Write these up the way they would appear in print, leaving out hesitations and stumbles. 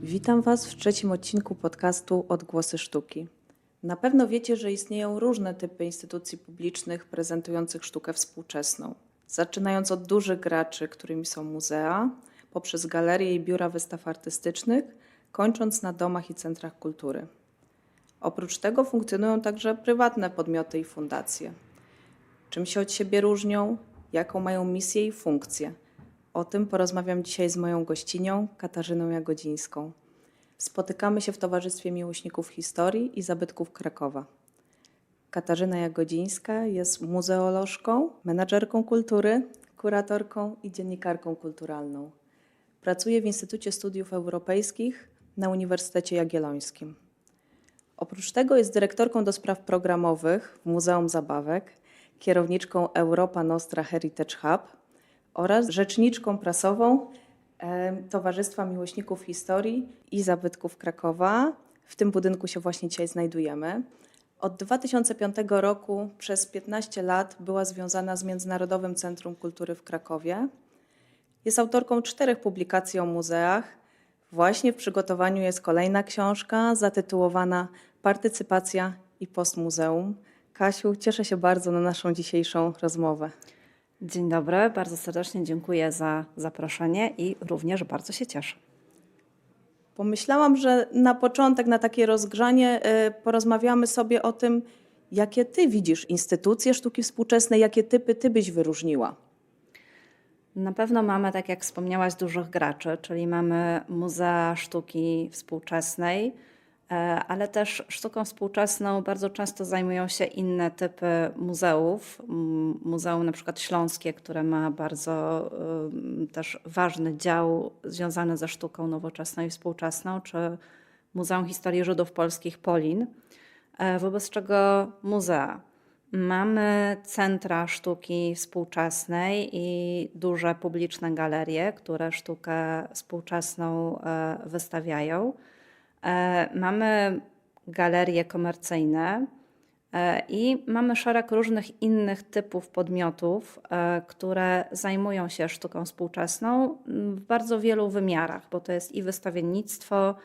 Witam Was w trzecim odcinku podcastu Odgłosy Sztuki. Na pewno wiecie, że istnieją różne typy instytucji publicznych prezentujących sztukę współczesną. Zaczynając od dużych graczy, którymi są muzea, poprzez galerie i biura wystaw artystycznych, kończąc na domach i centrach kultury. Oprócz tego funkcjonują także prywatne podmioty i fundacje. Czym się od siebie różnią, jaką mają misję i funkcję? O tym porozmawiam dzisiaj z moją gościnią, Katarzyną Jagodzińską. Spotykamy się w Towarzystwie Miłośników Historii i Zabytków Krakowa. Katarzyna Jagodzińska jest muzeolożką, menadżerką kultury, kuratorką i dziennikarką kulturalną. Pracuje w Instytucie Studiów Europejskich na Uniwersytecie Jagiellońskim. Oprócz tego jest dyrektorką do spraw programowych w Muzeum Zabawek, kierowniczką Europa Nostra Heritage Hub oraz rzeczniczką prasową Towarzystwa Miłośników Historii i Zabytków Krakowa. W tym budynku się właśnie dzisiaj znajdujemy. Od 2005 roku przez 15 lat była związana z Międzynarodowym Centrum Kultury w Krakowie. Jest autorką 4 publikacji o muzeach. Właśnie w przygotowaniu jest kolejna książka zatytułowana Partycypacja i postmuzeum. Kasiu, cieszę się bardzo na naszą dzisiejszą rozmowę. Dzień dobry, bardzo serdecznie dziękuję za zaproszenie i również bardzo się cieszę. Pomyślałam, że na początek, na takie rozgrzanie porozmawiamy sobie o tym, jakie ty widzisz instytucje sztuki współczesnej, jakie typy ty byś wyróżniła. Na pewno mamy, tak jak wspomniałaś, dużych graczy, czyli mamy Muzea Sztuki Współczesnej, ale też sztuką współczesną bardzo często zajmują się inne typy muzeów. Muzeum na przykład Śląskie, które ma bardzo też ważny dział związany ze sztuką nowoczesną i współczesną, czy Muzeum Historii Żydów Polskich Polin, wobec czego muzea. Mamy centra sztuki współczesnej i duże publiczne galerie, które sztukę współczesną wystawiają. Mamy galerie komercyjne i mamy szereg różnych innych typów podmiotów, które zajmują się sztuką współczesną w bardzo wielu wymiarach, bo to jest i wystawiennictwo,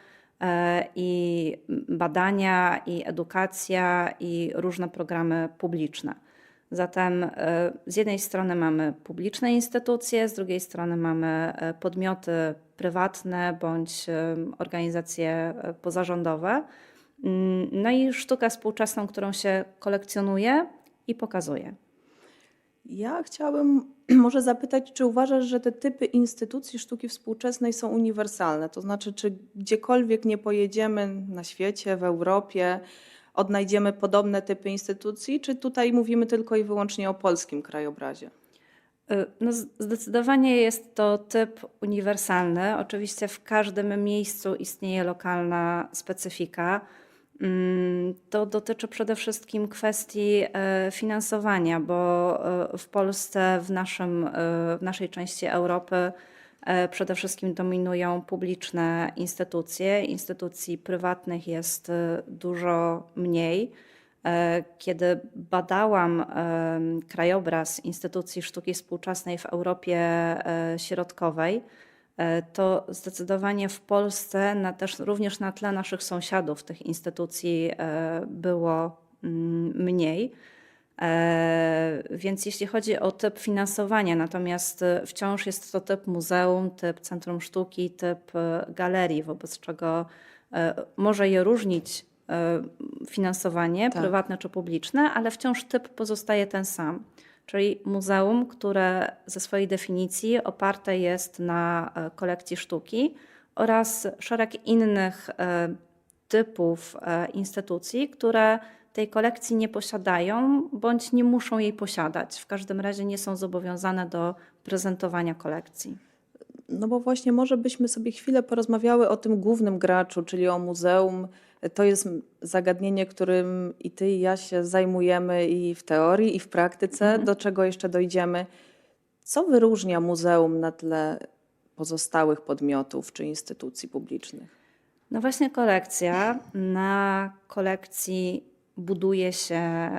i badania, i edukacja, i różne programy publiczne. Zatem z jednej strony mamy publiczne instytucje, z drugiej strony mamy podmioty prywatne bądź organizacje pozarządowe. No i sztukę współczesną, którą się kolekcjonuje i pokazuje. Ja chciałabym może zapytać, czy uważasz, że te typy instytucji sztuki współczesnej są uniwersalne? To znaczy, czy gdziekolwiek nie pojedziemy na świecie, w Europie, odnajdziemy podobne typy instytucji, czy tutaj mówimy tylko i wyłącznie o polskim krajobrazie? No zdecydowanie jest to typ uniwersalny. Oczywiście w każdym miejscu istnieje lokalna specyfika. To dotyczy przede wszystkim kwestii finansowania, bo w Polsce, w naszej części Europy przede wszystkim dominują publiczne instytucje. Instytucji prywatnych jest dużo mniej. Kiedy badałam krajobraz instytucji sztuki współczesnej w Europie Środkowej, to zdecydowanie w Polsce, również na tle naszych sąsiadów, tych instytucji było mniej. Więc jeśli chodzi o typ finansowania, natomiast wciąż jest to typ muzeum, typ centrum sztuki, typ galerii, wobec czego może je różnić finansowanie, Tak. prywatne czy publiczne, ale wciąż typ pozostaje ten sam. Czyli muzeum, które ze swojej definicji oparte jest na kolekcji sztuki oraz szereg innych typów instytucji, które tej kolekcji nie posiadają bądź nie muszą jej posiadać. W każdym razie nie są zobowiązane do prezentowania kolekcji. No bo właśnie może byśmy sobie chwilę porozmawiały o tym głównym graczu, czyli o muzeum. To jest zagadnienie, którym i ty, i ja się zajmujemy i w teorii, i w praktyce, do czego jeszcze dojdziemy. Co wyróżnia muzeum na tle pozostałych podmiotów czy instytucji publicznych? No właśnie kolekcja. Na kolekcji buduje się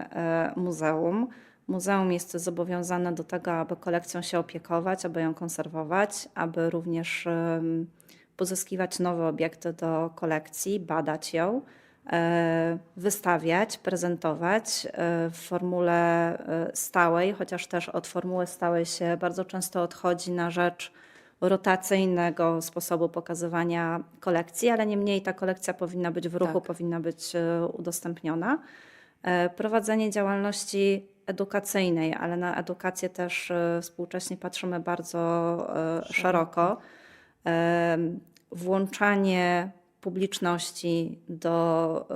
muzeum. Muzeum jest zobowiązane do tego, aby kolekcją się opiekować, aby ją konserwować, aby również pozyskiwać nowe obiekty do kolekcji, badać ją, wystawiać, prezentować w formule stałej, chociaż też od formuły stałej się bardzo często odchodzi na rzecz rotacyjnego sposobu pokazywania kolekcji, ale niemniej ta kolekcja powinna być w ruchu, Tak. powinna być udostępniona. Prowadzenie działalności edukacyjnej, ale na edukację też współcześnie patrzymy bardzo szeroko. Włączanie publiczności do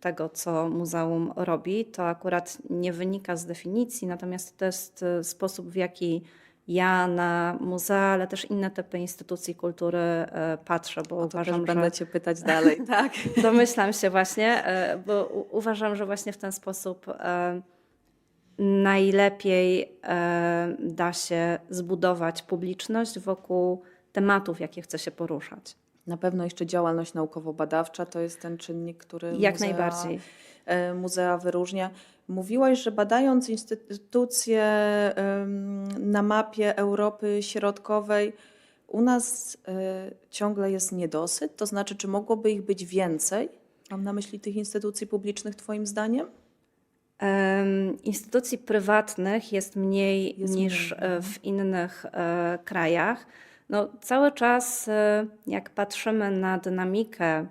tego, co muzeum robi, to akurat nie wynika z definicji, natomiast to jest sposób, w jaki ja na muzea, ale też inne typy instytucji kultury patrzę, bo O to uważam, też będę że Cię pytać dalej, tak? domyślam się właśnie, bo uważam, że właśnie w ten sposób najlepiej da się zbudować publiczność wokół tematów, jakie chce się poruszać. Na pewno jeszcze działalność naukowo-badawcza to jest ten czynnik, który Jak najbardziej. muzea wyróżnia. Mówiłaś, że badając instytucje na mapie Europy Środkowej, u nas ciągle jest niedosyt, to znaczy, czy mogłoby ich być więcej? Mam na myśli tych instytucji publicznych, Twoim zdaniem? Instytucji prywatnych jest mniej Jest niż mniej, w innych krajach. No, cały czas, jak patrzymy na dynamikę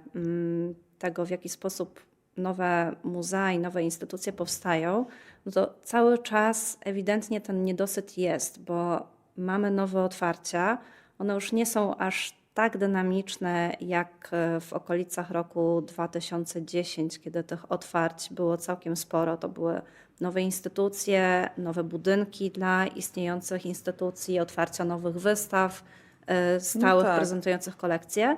tego, w jaki sposób nowe muzea i nowe instytucje powstają, no to cały czas ewidentnie ten niedosyt jest, bo mamy nowe otwarcia. One już nie są aż tak dynamiczne jak w okolicach roku 2010, kiedy tych otwarć było całkiem sporo. To były nowe instytucje, nowe budynki dla istniejących instytucji, otwarcia nowych wystaw stałych, tak. prezentujących kolekcje.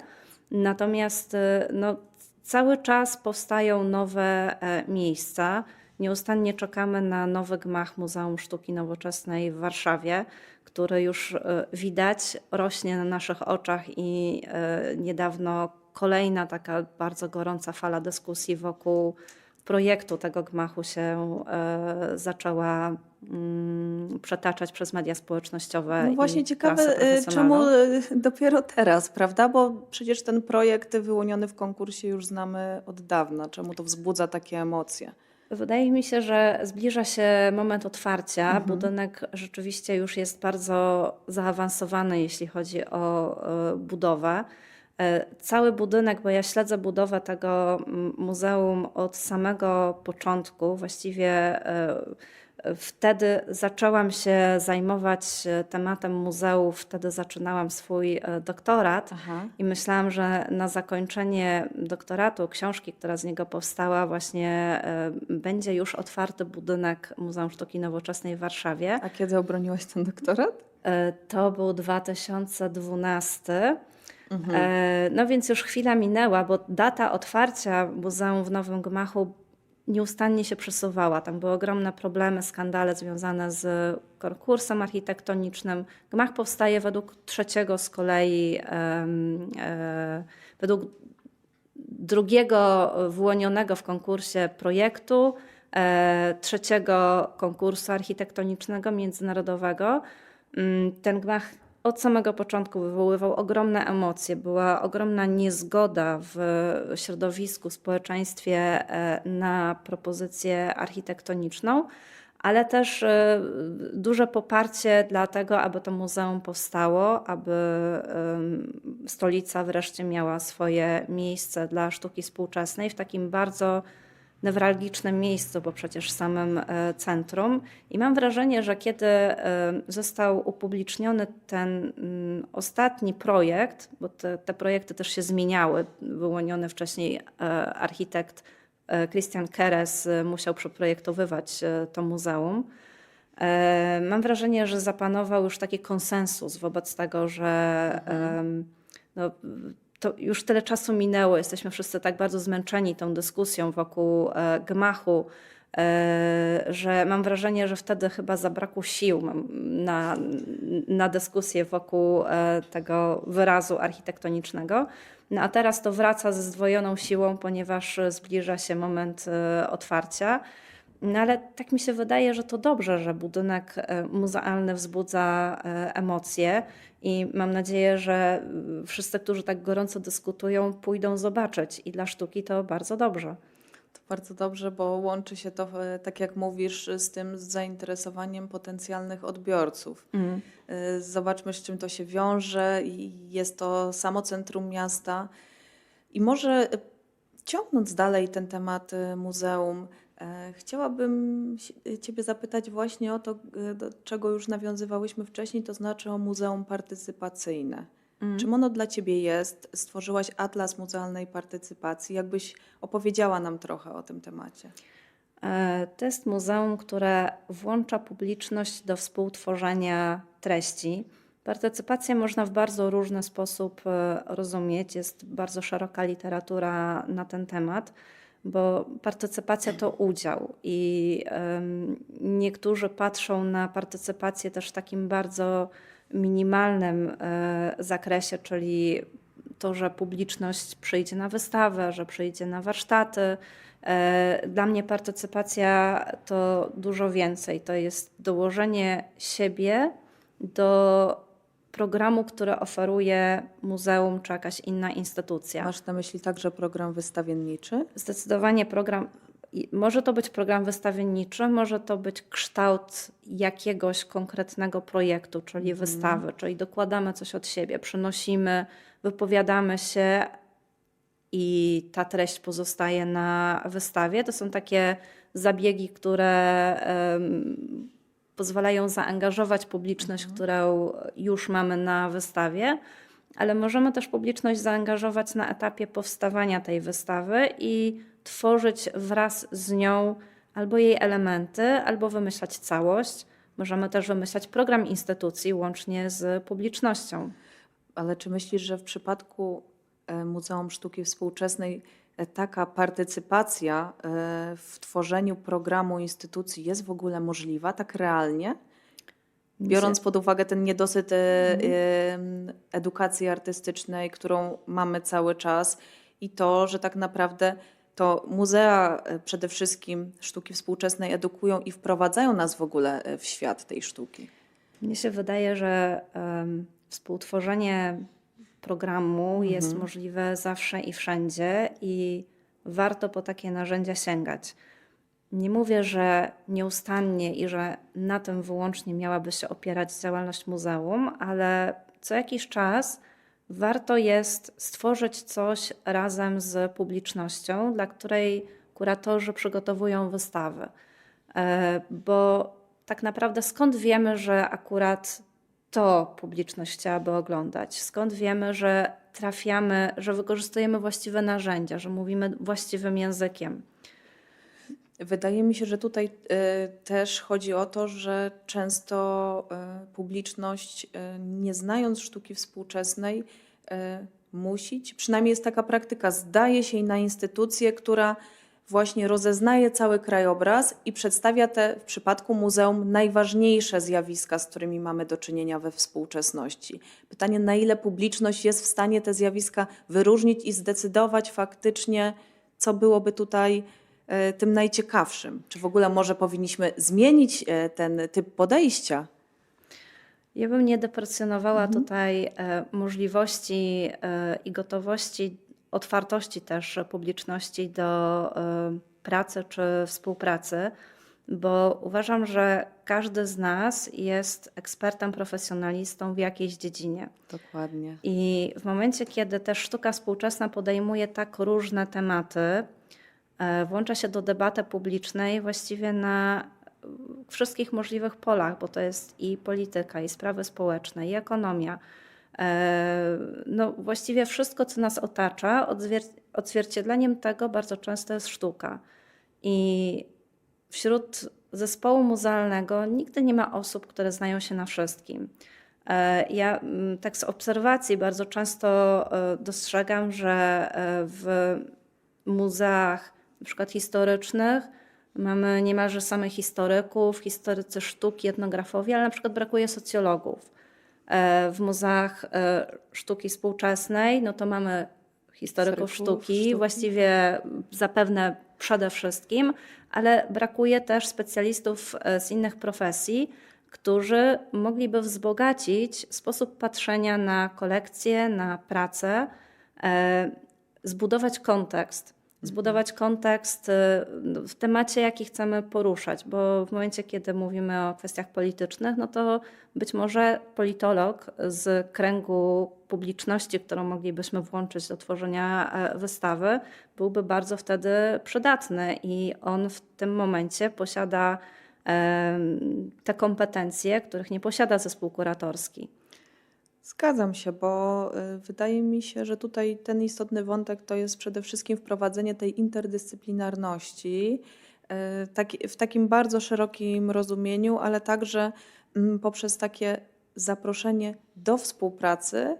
Natomiast no, cały czas powstają nowe miejsca. Nieustannie czekamy na nowy gmach Muzeum Sztuki Nowoczesnej w Warszawie, który już widać, rośnie na naszych oczach i niedawno kolejna taka bardzo gorąca fala dyskusji wokół projektu tego gmachu się zaczęła przetaczać przez media społecznościowe. No właśnie i ciekawe, prasę czemu profesjonalną. dopiero teraz, prawda? Bo przecież ten projekt wyłoniony w konkursie już znamy od dawna. Czemu to wzbudza takie emocje? Wydaje mi się, że zbliża się moment otwarcia. Budynek rzeczywiście już jest bardzo zaawansowany, jeśli chodzi o budowę. Cały budynek, bo ja śledzę budowę tego muzeum od samego początku, właściwie wtedy zaczęłam się zajmować tematem muzeów, wtedy zaczynałam swój doktorat. Aha. I myślałam, że na zakończenie doktoratu, książki, która z niego powstała, właśnie będzie już otwarty budynek Muzeum Sztuki Nowoczesnej w Warszawie. A kiedy obroniłaś ten doktorat? To był 2012. No więc już chwila minęła, bo data otwarcia muzeum w Nowym Gmachu nieustannie się przesuwała. Tam były ogromne problemy, skandale związane z konkursem architektonicznym. Gmach powstaje według trzeciego z kolei, według drugiego wyłonionego w konkursie projektu, trzeciego konkursu architektonicznego międzynarodowego. Ten gmach od samego początku wywoływał ogromne emocje. Była ogromna niezgoda w środowisku, społeczeństwie na propozycję architektoniczną, ale też duże poparcie dla tego, aby to muzeum powstało, aby stolica wreszcie miała swoje miejsce dla sztuki współczesnej w takim bardzo newralgicznym miejscu, bo przecież samym centrum. I mam wrażenie, że kiedy został upubliczniony ten ostatni projekt, bo te projekty też się zmieniały, wyłoniony wcześniej architekt Christian Keres musiał przeprojektowywać to muzeum. Mam wrażenie, że zapanował już taki konsensus wobec tego, że no, to już tyle czasu minęło, jesteśmy wszyscy tak bardzo zmęczeni tą dyskusją wokół gmachu, że mam wrażenie, że wtedy chyba zabrakło sił na dyskusję wokół tego wyrazu architektonicznego. No a teraz to wraca ze zdwojoną siłą, ponieważ zbliża się moment otwarcia. No ale tak mi się wydaje, że to dobrze, że budynek muzealny wzbudza emocje i mam nadzieję, że wszyscy, którzy tak gorąco dyskutują, pójdą zobaczyć i dla sztuki to bardzo dobrze. To bardzo dobrze, bo łączy się to, tak jak mówisz, z tym zainteresowaniem potencjalnych odbiorców. Zobaczmy, z czym to się wiąże. I jest to samo centrum miasta. I może ciągnąc dalej ten temat muzeum, chciałabym Ciebie zapytać właśnie o to, do czego już nawiązywałyśmy wcześniej, to znaczy o muzeum partycypacyjne. Czym ono dla Ciebie jest? Stworzyłaś Atlas Muzealnej Partycypacji. Jakbyś opowiedziała nam trochę o tym temacie? To jest muzeum, które włącza publiczność do współtworzenia treści. Partycypację można w bardzo różny sposób rozumieć. Jest bardzo szeroka literatura na ten temat, bo partycypacja to udział i niektórzy patrzą na partycypację też w takim bardzo minimalnym zakresie, czyli to, że publiczność przyjdzie na wystawę, że przyjdzie na warsztaty. Dla mnie partycypacja to dużo więcej. To jest dołożenie siebie do programu, który oferuje muzeum czy jakaś inna instytucja. Masz na myśli także program wystawienniczy? Zdecydowanie może to być program wystawienniczy, może to być kształt jakiegoś konkretnego projektu, czyli wystawy, czyli dokładamy coś od siebie, przynosimy, wypowiadamy się i ta treść pozostaje na wystawie. To są takie zabiegi, które pozwalają zaangażować publiczność, którą już mamy na wystawie, ale możemy też publiczność zaangażować na etapie powstawania tej wystawy i tworzyć wraz z nią albo jej elementy, albo wymyślać całość. Możemy też wymyślać program instytucji łącznie z publicznością. Ale czy myślisz, że w przypadku Muzeum Sztuki Współczesnej taka partycypacja w tworzeniu programu instytucji jest w ogóle możliwa, tak realnie? Biorąc pod uwagę ten niedosyt edukacji artystycznej, którą mamy cały czas i to, że tak naprawdę to muzea przede wszystkim sztuki współczesnej edukują i wprowadzają nas w ogóle w świat tej sztuki. Mnie się wydaje, że współtworzenie programu jest możliwe zawsze i wszędzie i warto po takie narzędzia sięgać. Nie mówię, że nieustannie i że na tym wyłącznie miałaby się opierać działalność muzeum, ale co jakiś czas warto jest stworzyć coś razem z publicznością, dla której kuratorzy przygotowują wystawy. Bo tak naprawdę skąd wiemy, że akurat to publiczność chciałaby oglądać? Skąd wiemy, że trafiamy, że wykorzystujemy właściwe narzędzia, że mówimy właściwym językiem? Wydaje mi się, że tutaj też chodzi o to, że często publiczność, nie znając sztuki współczesnej, musi, przynajmniej jest taka praktyka, zdaje się na instytucję, która właśnie rozeznaje cały krajobraz i przedstawia te, w przypadku muzeum, najważniejsze zjawiska, z którymi mamy do czynienia we współczesności. Pytanie, na ile publiczność jest w stanie te zjawiska wyróżnić i zdecydować faktycznie, co byłoby tutaj tym najciekawszym? Czy w ogóle może powinniśmy zmienić ten typ podejścia? Ja bym nie deprecjonowała tutaj możliwości i gotowości, otwartości też publiczności do pracy czy współpracy, bo uważam, że każdy z nas jest ekspertem, profesjonalistą w jakiejś dziedzinie. Dokładnie. I w momencie, kiedy też sztuka współczesna podejmuje tak różne tematy, włącza się do debaty publicznej właściwie na wszystkich możliwych polach, bo to jest i polityka, i sprawy społeczne, i ekonomia. No właściwie wszystko, co nas otacza, odzwierciedleniem tego bardzo często jest sztuka. I wśród zespołu muzealnego nigdy nie ma osób, które znają się na wszystkim. Ja tak z obserwacji bardzo często dostrzegam, że w muzeach na przykład historycznych mamy niemalże samych historyków, historycy sztuki, etnografowie, ale na przykład brakuje socjologów. W muzeach sztuki współczesnej no to mamy historyków Historyków sztuki, sztuki. właściwie zapewne przede wszystkim, ale brakuje też specjalistów z innych profesji, którzy mogliby wzbogacić sposób patrzenia na kolekcję, na pracę, zbudować kontekst. Zbudować kontekst w temacie, jaki chcemy poruszać, bo w momencie, kiedy mówimy o kwestiach politycznych, no to być może politolog z kręgu publiczności, którą moglibyśmy włączyć do tworzenia wystawy, byłby bardzo wtedy przydatny i on w tym momencie posiada te kompetencje, których nie posiada zespół kuratorski. Zgadzam się, bo wydaje mi się, że tutaj ten istotny wątek to jest przede wszystkim wprowadzenie tej interdyscyplinarności w takim bardzo szerokim rozumieniu, ale także poprzez takie zaproszenie do współpracy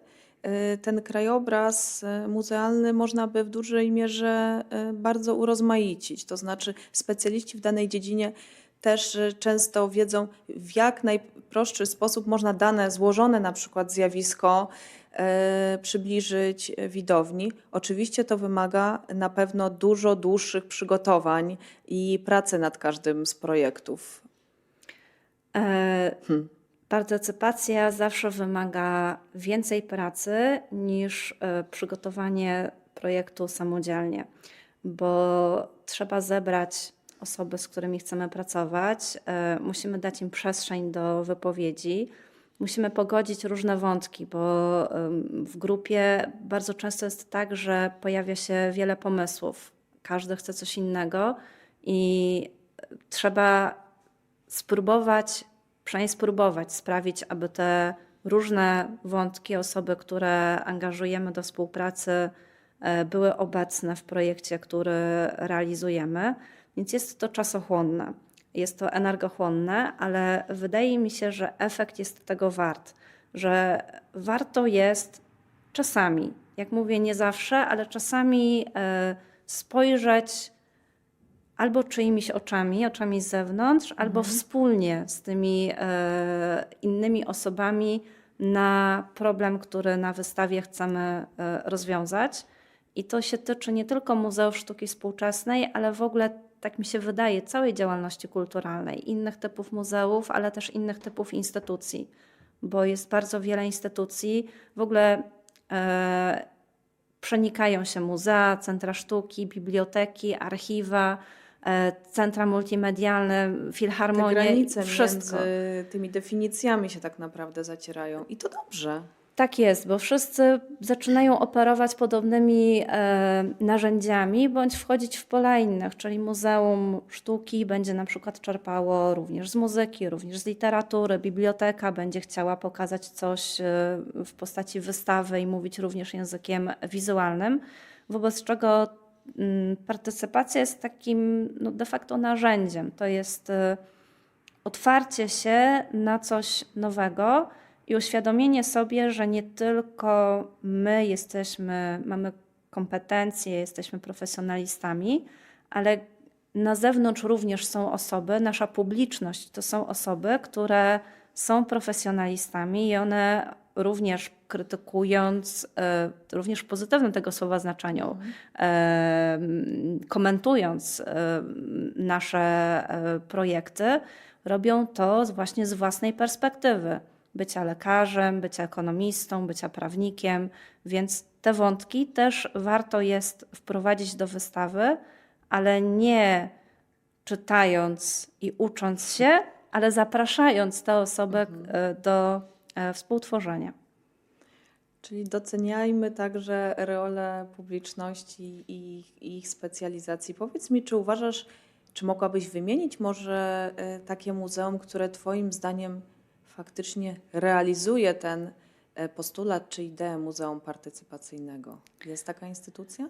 ten krajobraz muzealny można by w dużej mierze bardzo urozmaicić. To znaczy specjaliści w danej dziedzinie też często wiedzą, w jak najprostszy sposób można dane złożone na przykład zjawisko przybliżyć widowni. Oczywiście to wymaga na pewno dużo dłuższych przygotowań i pracy nad każdym z projektów. Partycypacja zawsze wymaga więcej pracy niż przygotowanie projektu samodzielnie, bo trzeba zebrać osoby, z którymi chcemy pracować, musimy dać im przestrzeń do wypowiedzi, musimy pogodzić różne wątki, bo w grupie bardzo często jest tak, że pojawia się wiele pomysłów, każdy chce coś innego i trzeba przynajmniej spróbować sprawić, aby te różne wątki, osoby, które angażujemy do współpracy, były obecne w projekcie, który realizujemy. Więc jest to czasochłonne, jest to energochłonne, ale wydaje mi się, że efekt jest tego wart, że warto jest czasami, jak mówię, nie zawsze, ale czasami spojrzeć albo czyimiś oczami z zewnątrz, albo wspólnie z tymi innymi osobami na problem, który na wystawie chcemy rozwiązać. I to się tyczy nie tylko Muzeów Sztuki Współczesnej, ale w ogóle, tak mi się wydaje, całej działalności kulturalnej, innych typów muzeów, ale też innych typów instytucji, bo jest bardzo wiele instytucji, w ogóle przenikają się muzea, centra sztuki, biblioteki, archiwa, centra multimedialne, filharmonie, Te granice wszystko. między tymi definicjami się tak naprawdę zacierają i to dobrze. Tak jest, bo wszyscy zaczynają operować podobnymi narzędziami bądź wchodzić w pola innych, czyli Muzeum Sztuki będzie na przykład czerpało również z muzyki, również z literatury, biblioteka będzie chciała pokazać coś w postaci wystawy i mówić również językiem wizualnym, wobec czego partycypacja jest takim de facto narzędziem. To jest otwarcie się na coś nowego i uświadomienie sobie, że nie tylko my mamy kompetencje, jesteśmy profesjonalistami, ale na zewnątrz również są osoby, nasza publiczność to są osoby, które są profesjonalistami i one również krytykując, również w pozytywnym tego słowa znaczeniu, komentując nasze projekty, robią to właśnie z własnej perspektywy. Bycia lekarzem, bycia ekonomistą, bycia prawnikiem, więc te wątki też warto jest wprowadzić do wystawy, ale nie czytając i ucząc się, ale zapraszając tę osobę do współtworzenia. Czyli doceniajmy także rolę publiczności i ich specjalizacji. Powiedz mi, czy uważasz, czy mogłabyś wymienić może takie muzeum, które Twoim zdaniem faktycznie realizuje ten postulat czy ideę muzeum partycypacyjnego? Jest taka instytucja?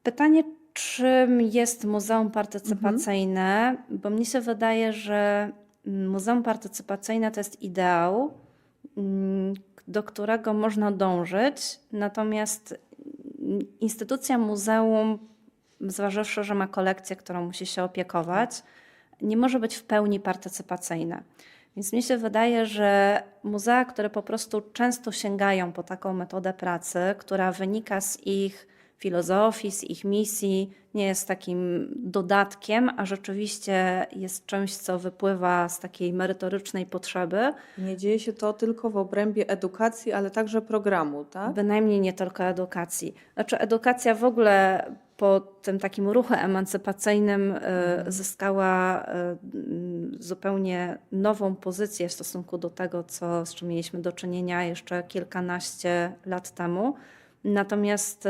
Pytanie, czym jest muzeum partycypacyjne, bo mnie się wydaje, że muzeum partycypacyjne to jest ideał, do którego można dążyć, natomiast instytucja muzeum, zważywszy, że ma kolekcję, którą musi się opiekować, nie może być w pełni partycypacyjna. Więc mi się wydaje, że muzea, które po prostu często sięgają po taką metodę pracy, która wynika z ich filozofii, z ich misji, nie jest takim dodatkiem, a rzeczywiście jest czymś, co wypływa z takiej merytorycznej potrzeby, Nie dzieje się to tylko w obrębie edukacji, ale także programu, tak? bynajmniej nie tylko edukacji. Znaczy edukacja w ogóle po tym takim ruchu emancypacyjnym zyskała zupełnie nową pozycję w stosunku do tego, z czym mieliśmy do czynienia jeszcze kilkanaście lat temu. Natomiast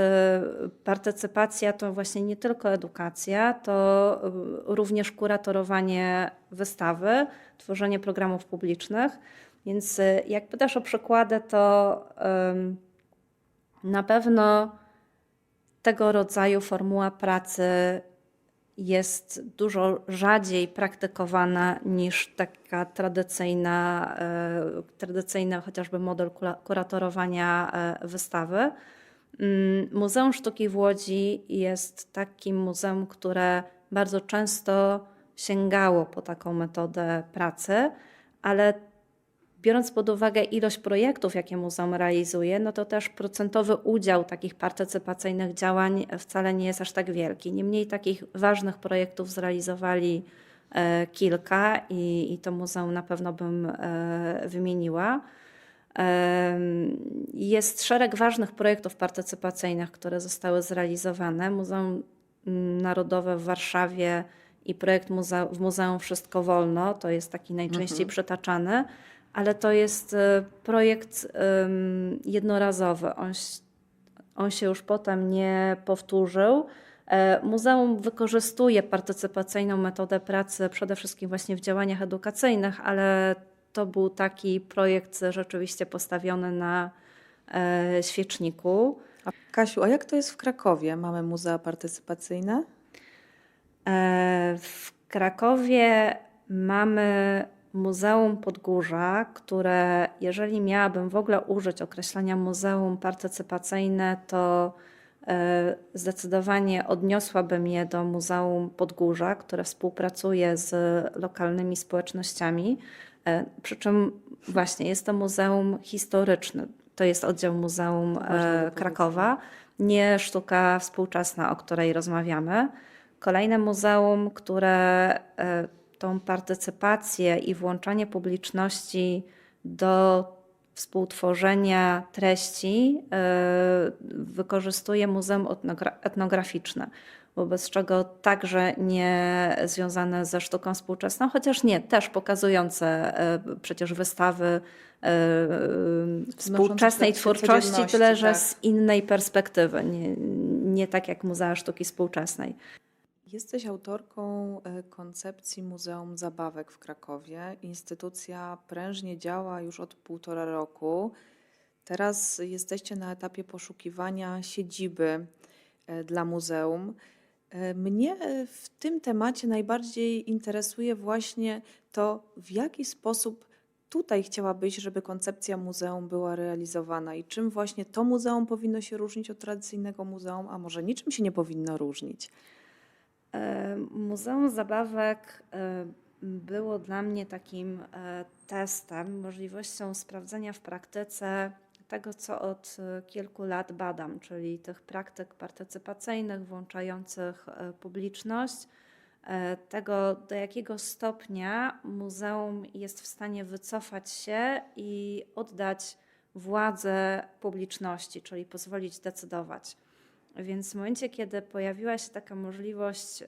partycypacja to właśnie nie tylko edukacja, to również kuratorowanie wystawy, tworzenie programów publicznych. Więc jak pytasz o przykłady, to na pewno tego rodzaju formuła pracy jest dużo rzadziej praktykowana niż taka tradycyjny chociażby model kuratorowania wystawy. Muzeum Sztuki w Łodzi jest takim muzeum, które bardzo często sięgało po taką metodę pracy, ale biorąc pod uwagę ilość projektów, jakie muzeum realizuje, no to też procentowy udział takich partycypacyjnych działań wcale nie jest aż tak wielki. Niemniej takich ważnych projektów zrealizowali kilka i to muzeum na pewno bym wymieniła. Jest szereg ważnych projektów partycypacyjnych, które zostały zrealizowane. Muzeum Narodowe w Warszawie i projekt w Muzeum Wszystko Wolno, to jest taki najczęściej przytaczany, ale to jest projekt jednorazowy. On się już potem nie powtórzył. Muzeum wykorzystuje partycypacyjną metodę pracy przede wszystkim właśnie w działaniach edukacyjnych, ale to był taki projekt rzeczywiście postawiony na świeczniku. Kasiu, a jak to jest w Krakowie? Mamy muzea partycypacyjne? W Krakowie mamy Muzeum Podgórza, które jeżeli miałabym w ogóle użyć określenia muzeum partycypacyjne, to zdecydowanie odniosłabym je do Muzeum Podgórza, które współpracuje z lokalnymi społecznościami. Przy czym właśnie jest to muzeum historyczne. To jest oddział Muzeum Krakowa, nie sztuka współczesna, o której rozmawiamy. Kolejne muzeum, które tą partycypację i włączanie publiczności do współtworzenia treści wykorzystuje Muzeum Etnograficzne, wobec czego także nie związane ze sztuką współczesną, chociaż nie, też pokazujące przecież wystawy współczesnej twórczości, tyle że z innej perspektywy, nie tak jak Muzea Sztuki Współczesnej. Jesteś autorką koncepcji Muzeum Zabawek w Krakowie. Instytucja prężnie działa już od 1,5 roku. Teraz jesteście na etapie poszukiwania siedziby dla muzeum. Mnie w tym temacie najbardziej interesuje właśnie to, w jaki sposób tutaj chciałabyś, żeby koncepcja muzeum była realizowana i czym właśnie to muzeum powinno się różnić od tradycyjnego muzeum, a może niczym się nie powinno różnić. Muzeum Zabawek było dla mnie takim testem, możliwością sprawdzenia w praktyce tego, co od kilku lat badam, czyli tych praktyk partycypacyjnych włączających publiczność, tego, do jakiego stopnia muzeum jest w stanie wycofać się i oddać władzę publiczności, czyli pozwolić decydować. Więc w momencie, kiedy pojawiła się taka możliwość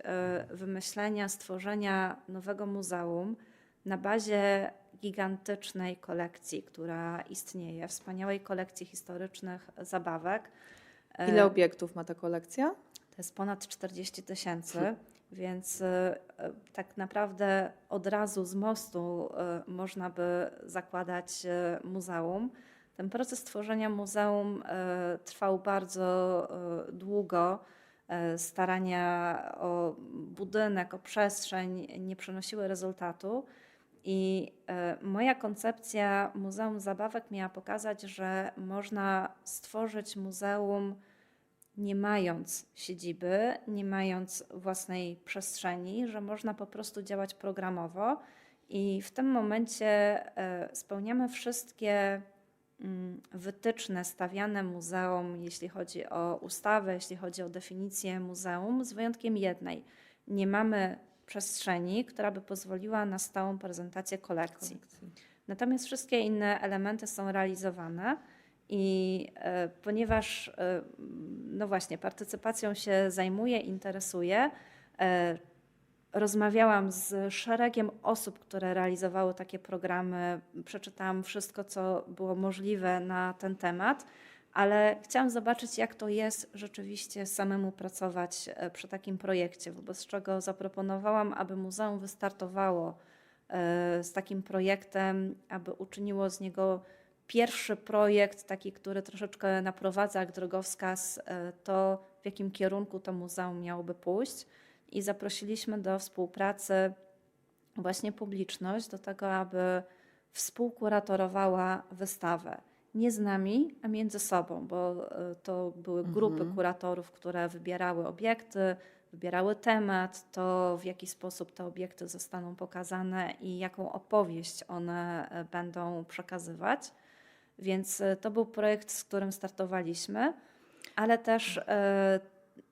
wymyślenia, stworzenia nowego muzeum na bazie gigantycznej kolekcji, która istnieje, wspaniałej kolekcji historycznych zabawek. Ile obiektów ma ta kolekcja? To jest ponad 40 000, więc tak naprawdę od razu z mostu można by zakładać muzeum. Ten proces tworzenia muzeum trwał bardzo długo. Starania o budynek, o przestrzeń nie przynosiły rezultatu. I moja koncepcja Muzeum Zabawek miała pokazać, że można stworzyć muzeum nie mając siedziby, nie mając własnej przestrzeni, że można po prostu działać programowo I w tym momencie spełniamy wszystkie wytyczne stawiane muzeum, jeśli chodzi o ustawę, jeśli chodzi o definicję muzeum, z wyjątkiem jednej. Nie mamy przestrzeni, która by pozwoliła na stałą prezentację kolekcji. Natomiast wszystkie inne elementy są realizowane i ponieważ no właśnie partycypacją się zajmuję, interesuję, rozmawiałam z szeregiem osób, które realizowały takie programy, przeczytałam wszystko, co było możliwe na ten temat, ale chciałam zobaczyć, jak to jest rzeczywiście samemu pracować przy takim projekcie, wobec czego zaproponowałam, aby muzeum wystartowało z takim projektem, aby uczyniło z niego pierwszy projekt, taki, który troszeczkę naprowadza jak drogowskaz, to w jakim kierunku to muzeum miałoby pójść. I zaprosiliśmy do współpracy właśnie publiczność, do tego, aby współkuratorowała wystawę. Nie z nami, a między sobą, bo to były grupy kuratorów, które wybierały obiekty, wybierały temat, to w jaki sposób te obiekty zostaną pokazane i jaką opowieść one będą przekazywać. Więc to był projekt, z którym startowaliśmy, ale też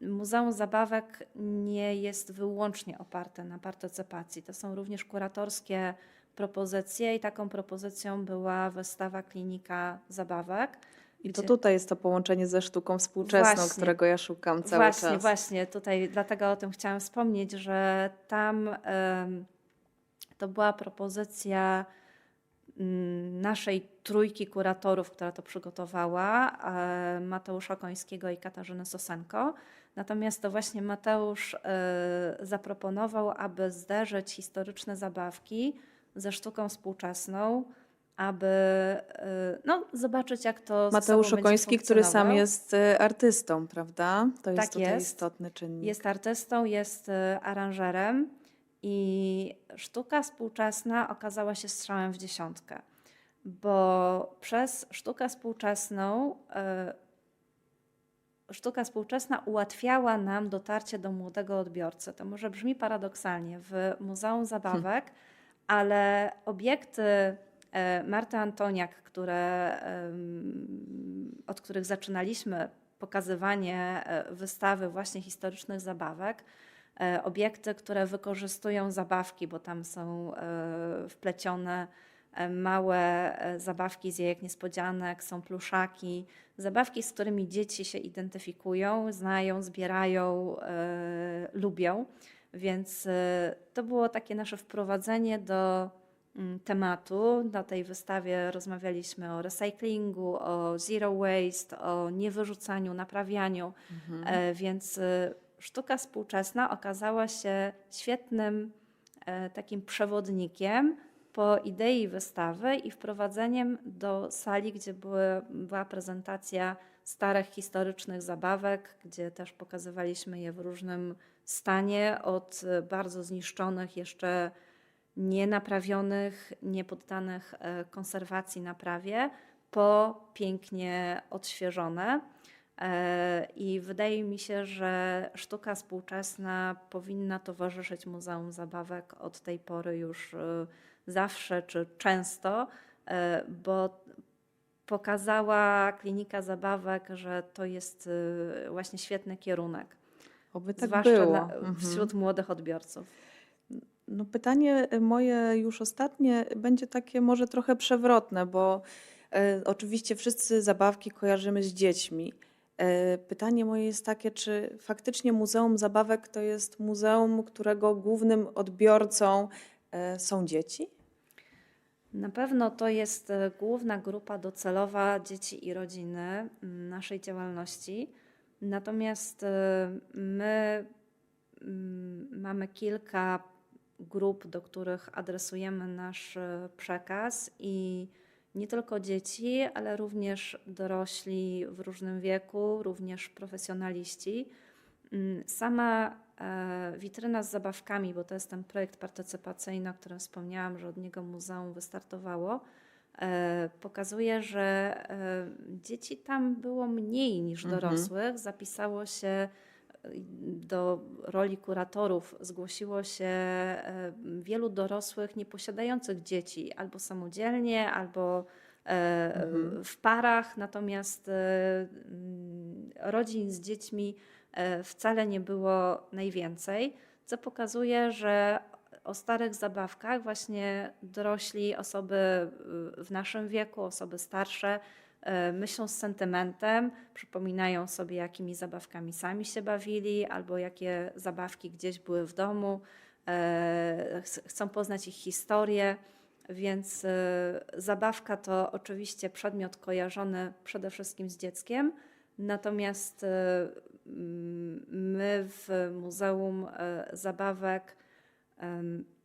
Muzeum Zabawek nie jest wyłącznie oparte na partycypacji. To są również kuratorskie propozycje i taką propozycją była wystawa Klinika Zabawek. I to tutaj jest to połączenie ze sztuką współczesną, Właśnie. którego ja szukam cały czas. Właśnie, tutaj dlatego o tym chciałam wspomnieć, że tam to była propozycja naszej trójki kuratorów, która to przygotowała, Mateusza Końskiego i Katarzyny Sosenko. Natomiast to właśnie Mateusz zaproponował, aby zderzyć historyczne zabawki ze sztuką współczesną, aby zobaczyć, jak to Mateusz Okoński, który sam funkcjonowało. jest artystą, prawda? To jest Tak tutaj jest. istotny czynnik. Jest artystą, jest aranżerem i sztuka współczesna okazała się strzałem w dziesiątkę, bo przez sztuka współczesna ułatwiała nam dotarcie do młodego odbiorcy. To może brzmi paradoksalnie w Muzeum Zabawek, ale obiekty Marty Antoniak, od których zaczynaliśmy pokazywanie wystawy właśnie historycznych zabawek, obiekty, które wykorzystują zabawki, bo tam są wplecione małe zabawki z jajek niespodzianek, są pluszaki, zabawki, z którymi dzieci się identyfikują, znają, zbierają, lubią. Więc to było takie nasze wprowadzenie do tematu. Na tej wystawie rozmawialiśmy o recyklingu, o zero waste, o niewyrzucaniu, naprawianiu, więc sztuka współczesna okazała się świetnym takim przewodnikiem po idei wystawy i wprowadzeniem do sali, gdzie była prezentacja starych historycznych zabawek, gdzie też pokazywaliśmy je w różnym stanie, od bardzo zniszczonych, jeszcze nienaprawionych, niepoddanych konserwacji, naprawie, po pięknie odświeżone. I wydaje mi się, że sztuka współczesna powinna towarzyszyć Muzeum Zabawek od tej pory już zawsze czy często, bo pokazała Klinika Zabawek, że to jest właśnie świetny kierunek. Oby tak zwłaszcza było. Wśród młodych odbiorców. No pytanie moje już ostatnie będzie takie może trochę przewrotne, bo oczywiście wszyscy zabawki kojarzymy z dziećmi. Pytanie moje jest takie, czy faktycznie Muzeum Zabawek to jest muzeum, którego głównym odbiorcą są dzieci? Na pewno to jest główna grupa docelowa dzieci i rodziny naszej działalności. Natomiast my mamy kilka grup, do których adresujemy nasz przekaz i nie tylko dzieci, ale również dorośli w różnym wieku, również profesjonaliści. Sama witryna z zabawkami, bo to jest ten projekt partycypacyjny, o którym wspomniałam, że od niego muzeum wystartowało, pokazuje, że dzieci tam było mniej niż dorosłych. Zapisało się do roli kuratorów zgłosiło się wielu dorosłych nieposiadających dzieci, albo samodzielnie, albo w parach, natomiast rodzin z dziećmi wcale nie było najwięcej, co pokazuje, że o starych zabawkach właśnie dorośli, osoby w naszym wieku, osoby starsze myślą z sentymentem, przypominają sobie, jakimi zabawkami sami się bawili, albo jakie zabawki gdzieś były w domu, chcą poznać ich historię, więc zabawka to oczywiście przedmiot kojarzony przede wszystkim z dzieckiem, natomiast my w Muzeum Zabawek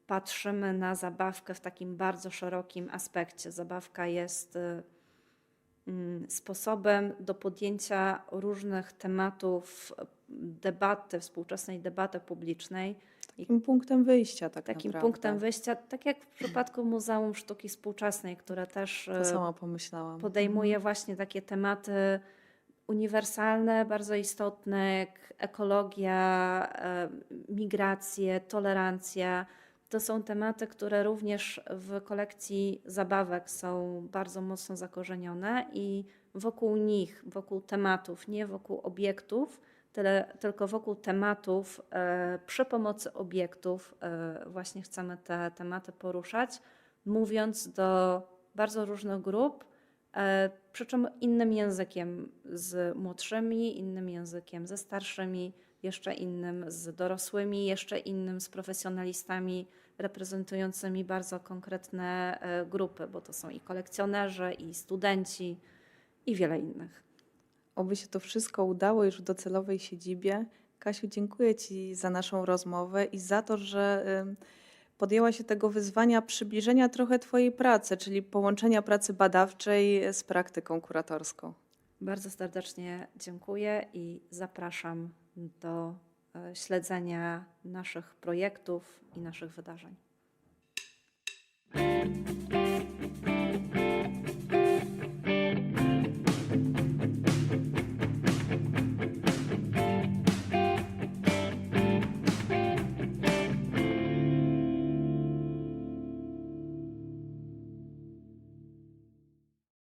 patrzymy na zabawkę w takim bardzo szerokim aspekcie. Zabawka jest sposobem do podjęcia różnych tematów debaty, współczesnej debaty publicznej. Takim punktem wyjścia Takim naprawdę. punktem wyjścia, tak jak w przypadku Muzeum Sztuki Współczesnej, które też To samo pomyślałam. podejmuje właśnie takie tematy uniwersalne, bardzo istotne, jak ekologia, migracje, tolerancja. To są tematy, które również w kolekcji zabawek są bardzo mocno zakorzenione i wokół nich, wokół tematów, nie wokół obiektów, tylko wokół tematów, przy pomocy obiektów właśnie chcemy te tematy poruszać, mówiąc do bardzo różnych grup, przy czym innym językiem z młodszymi, innym językiem ze starszymi, jeszcze innym z dorosłymi, jeszcze innym z profesjonalistami reprezentującymi bardzo konkretne grupy, bo to są i kolekcjonerzy, i studenci, i wiele innych. Oby się to wszystko udało już w docelowej siedzibie. Kasiu, dziękuję Ci za naszą rozmowę i za to, że podjęła się tego wyzwania przybliżenia trochę Twojej pracy, czyli połączenia pracy badawczej z praktyką kuratorską. Bardzo serdecznie dziękuję i zapraszam do śledzenia naszych projektów i naszych wydarzeń.